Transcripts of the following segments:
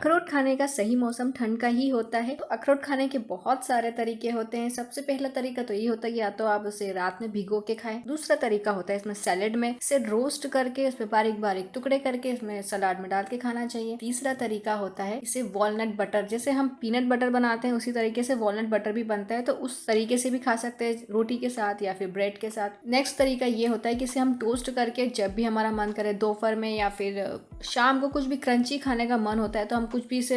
अखरोट खाने का सही मौसम ठंड का ही होता है। तो अखरोट खाने के बहुत सारे तरीके होते हैं। सबसे पहला तरीका तो ये होता है कि या तो आप उसे रात में भिगो के खाएं। दूसरा तरीका होता है इसमें सैलेड में इसे रोस्ट करके उसमें बारीक बारीक टुकड़े करके इसमें सलाद में डाल के खाना चाहिए। तीसरा तरीका होता है इसे वॉलनट बटर, जैसे हम पीनट बटर बनाते हैं उसी तरीके से वॉलनट बटर भी बनता है, तो उस तरीके से भी खा सकते हैं रोटी के साथ या फिर ब्रेड के साथ। नेक्स्ट तरीका ये होता है कि इसे हम टोस्ट करके जब भी हमारा मन करे दोपहर में या फिर शाम को कुछ भी क्रंची खाने का मन होता है तो हम कुछ भी इसे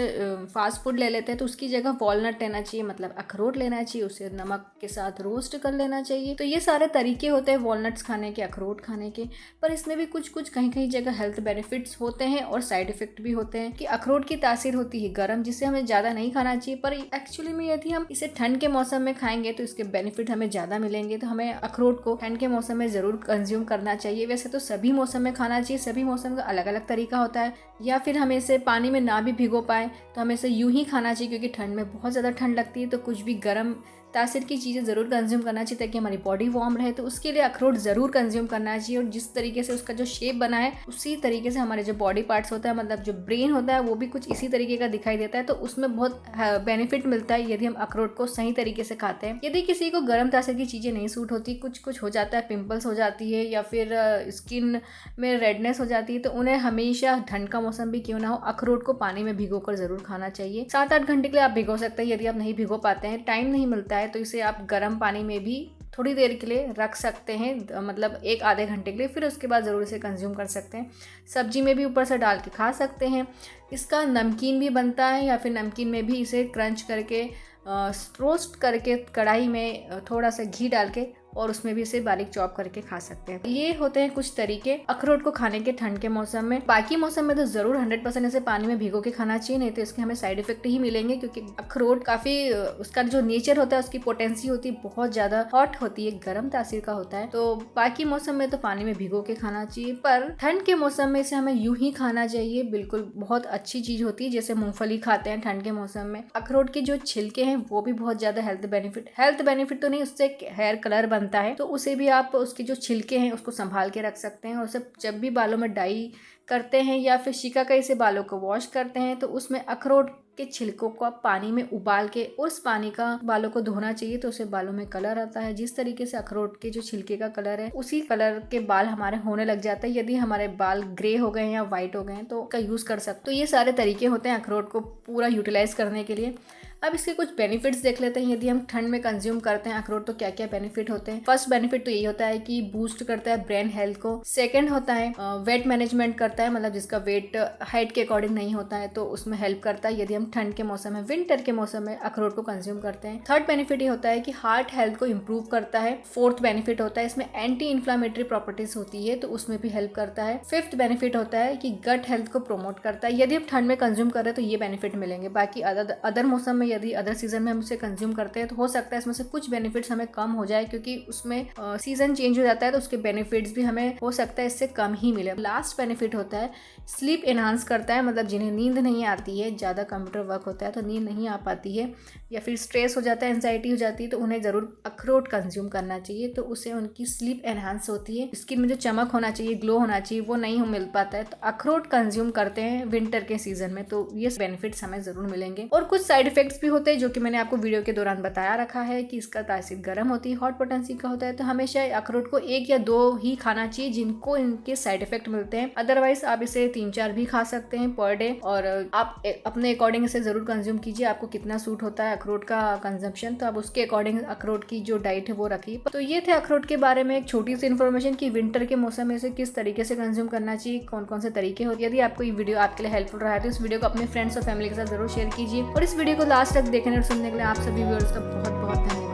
फास्ट फूड ले लेते हैं, तो उसकी जगह वॉलनट लेना चाहिए, मतलब अखरोट लेना चाहिए, उसे नमक के साथ रोस्ट कर लेना चाहिए। तो ये सारे तरीके होते हैं वॉलनट्स खाने के, अखरोट खाने के। पर इसमें भी कुछ कुछ कहीं कहीं जगह हेल्थ बेनिफिट्स होते हैं और साइड इफेक्ट भी होते हैं। कि अखरोट की तासीर होती है गर्म, जिससे हमें ज़्यादा नहीं खाना चाहिए, पर एक्चुअली में यदि हम इसे ठंड के मौसम में खाएंगे तो इसके बेनिफिट हमें ज़्यादा मिलेंगे। तो हमें अखरोट को ठंड के मौसम में ज़रूर कंज्यूम करना चाहिए। वैसे तो सभी मौसम में खाना चाहिए, सभी मौसम का अलग अलग तरीका होता है। या फिर हमें इसे पानी में ना भी भिगो पाए तो हमें इसे यूं ही खाना चाहिए, क्योंकि ठंड में बहुत ज़्यादा ठंड लगती है। तो कुछ भी गर्म तासीर की चीज़ें ज़रूर कंज्यूम करना चाहिए ताकि हमारी बॉडी वार्म रहे। तो उसके लिए अखरोट ज़रूर कंज्यूम करना चाहिए। और जिस तरीके से उसका जो शेप बना है उसी तरीके से हमारे जो बॉडी पार्ट्स होता है, मतलब जो ब्रेन होता है, वो भी कुछ इसी तरीके का दिखाई देता है। तो उसमें बहुत बेनिफिट मिलता है यदि हम अखरोट को सही तरीके से खाते हैं। यदि किसी को गर्म तासीर की चीज़ें नहीं सूट होती, कुछ हो जाता है, पिंपल्स हो जाती है या फिर स्किन में रेडनेस हो जाती है, तो उन्हें हमेशा ठंड का मौसम भी क्यों ना हो अखरोट को पानी में भिगोकर जरूर खाना चाहिए। 7-8 घंटे के लिए आप भिगो सकते हैं। यदि आप नहीं भिगो पाते हैं, टाइम नहीं मिलता है, तो इसे आप गर्म पानी में भी थोड़ी देर के लिए रख सकते हैं, मतलब 1-आधे घंटे के लिए। फिर उसके बाद ज़रूर इसे कंज्यूम कर सकते हैं। सब्जी में भी ऊपर से डाल के खा सकते हैं। इसका नमकीन भी बनता है, या फिर नमकीन में भी इसे क्रंच करके रोस्ट करके कढ़ाई में थोड़ा सा घी डाल के और उसमें भी इसे बारीक चॉप करके खा सकते हैं। ये होते हैं कुछ तरीके अखरोट को खाने के ठंड के मौसम में। बाकी मौसम में तो जरूर 100% इसे पानी में भिगो के खाना चाहिए, नहीं तो इसके हमें साइड इफेक्ट ही मिलेंगे। क्योंकि अखरोट काफी उसका जो नेचर होता है, उसकी पोटेंसी होती है, बहुत ज्यादा हॉट होती है, गर्म तासीर का होता है। तो बाकी मौसम में तो पानी में भिगो के खाना चाहिए, पर ठंड के मौसम में इसे हमें यूं ही खाना चाहिए। बिल्कुल बहुत अच्छी चीज होती है। जैसे मूंगफली खाते हैं ठंड के मौसम में, अखरोट के जो छिलके हैं वो भी बहुत ज्यादा हेल्थ बेनिफिट तो नहीं, उससे हेयर कलर बनता है, तो उसे भी आप उसके जो छिलके हैं उसको संभाल के रख सकते हैं। और उसे जब भी बालों में डाई करते हैं या फिर शिकाकाई से बालों को वॉश करते हैं, तो उसमें अखरोट के छिलकों को आप पानी में उबाल के उस पानी का बालों को धोना चाहिए, तो उससे बालों में कलर आता है। जिस तरीके से अखरोट के जो छिलके का कलर है, उसी कलर के बाल हमारे होने लग जाते हैं। यदि हमारे बाल ग्रे हो गए हैं या व्हाइट हो गए हैं तो उसका यूज कर सकते। तो ये सारे तरीके होते हैं अखरोट को पूरा यूटिलाइज करने के लिए। अब इसके कुछ बेनिफिट्स देख लेते हैं। यदि हम ठंड में कंज्यूम करते हैं अखरोट तो क्या क्या बेनिफिट होते हैं। फर्स्ट बेनिफिट तो यही होता है कि बूस्ट करता है ब्रेन हेल्थ को। सेकंड होता है वेट मैनेजमेंट करता है, मतलब जिसका वेट हाइट के अकॉर्डिंग नहीं होता है तो उसमें हेल्प करता है यदि हम ठंड के मौसम में, विंटर के मौसम में अखरोट को कंज्यूम करते हैं। थर्ड बेनिफिट ये होता है कि हार्ट हेल्थ को इम्प्रूव करता है। फोर्थ बेनिफिट होता है इसमें एंटी इन्फ्लामेटरी प्रॉपर्टीज होती है, तो उसमें भी हेल्प करता है। फिफ्थ बेनिफिट होता है कि गट हेल्थ को प्रोमोट करता है। यदि हम ठंड में कंज्यूम कर रहे हैं तो ये बेनिफिट मिलेंगे। बाकी अदर मौसम में, यदि अदर सीजन में हम उसे कंज्यूम करते हैं तो हो सकता है इसमें से कुछ बेनिफिट्स हमें कम हो जाए, क्योंकि उसमें सीजन चेंज हो जाता है, तो उसके बेनिफिट्स भी हमें हो सकता है इससे कम ही मिले। लास्ट बेनिफिट होता है स्लीप एनहांस करता है, मतलब जिन्हें नींद नहीं आती है, ज़्यादा कंप्यूटर वर्क होता है तो नींद नहीं आ पाती है, या फिर स्ट्रेस हो जाता है, एंजाइटी हो जाती है, तो उन्हें ज़रूर अखरोट कंज्यूम करना चाहिए। तो उससे उनकी स्लीप एनहांस होती है। स्किन में जो चमक होना चाहिए, ग्लो होना चाहिए, वो नहीं मिल पाता है, तो अखरोट कंज्यूम करते हैं विंटर के सीजन में, तो ये बेनिफिट्स हमें ज़रूर मिलेंगे। और कुछ साइड इफेक्ट्स भी होते हैं जो कि मैंने आपको वीडियो के दौरान बताया रखा है कि इसका तासीर गर्म होती है, हॉट पोटेंसी का होता है। तो हमेशा अखरोट को 1 या 2 ही खाना चाहिए जिनको इनके साइड इफेक्ट मिलते हैं। अदरवाइज आप इसे 3-4 भी खा सकते हैं पर डे, और आप अपने अकॉर्डिंग इसे जरूर कंज्यूम कीजिए। आपको कितना सूट होता है अखरोट का कंजम्पशन, तो आप उसके अकॉर्डिंग अखरोट की जो डाइट है वो रखिए। तो ये थे अखरोट के बारे में एक छोटी सी इन्फॉर्मेशन कि विंटर के मौसम में इसे किस तरीके से कंज्यूम करना चाहिए, कौन कौन से तरीके होते हैं। यदि आपको ये वीडियो आपके लिए हेल्पफुल रहा है तो इस वीडियो को अपने फ्रेंड्स और फैमिली के साथ जरूर शेयर कीजिए। और इस वीडियो को लास्ट तक देखने और सुनने के लिए आप सभी व्यूअर्स का बहुत बहुत धन्यवाद।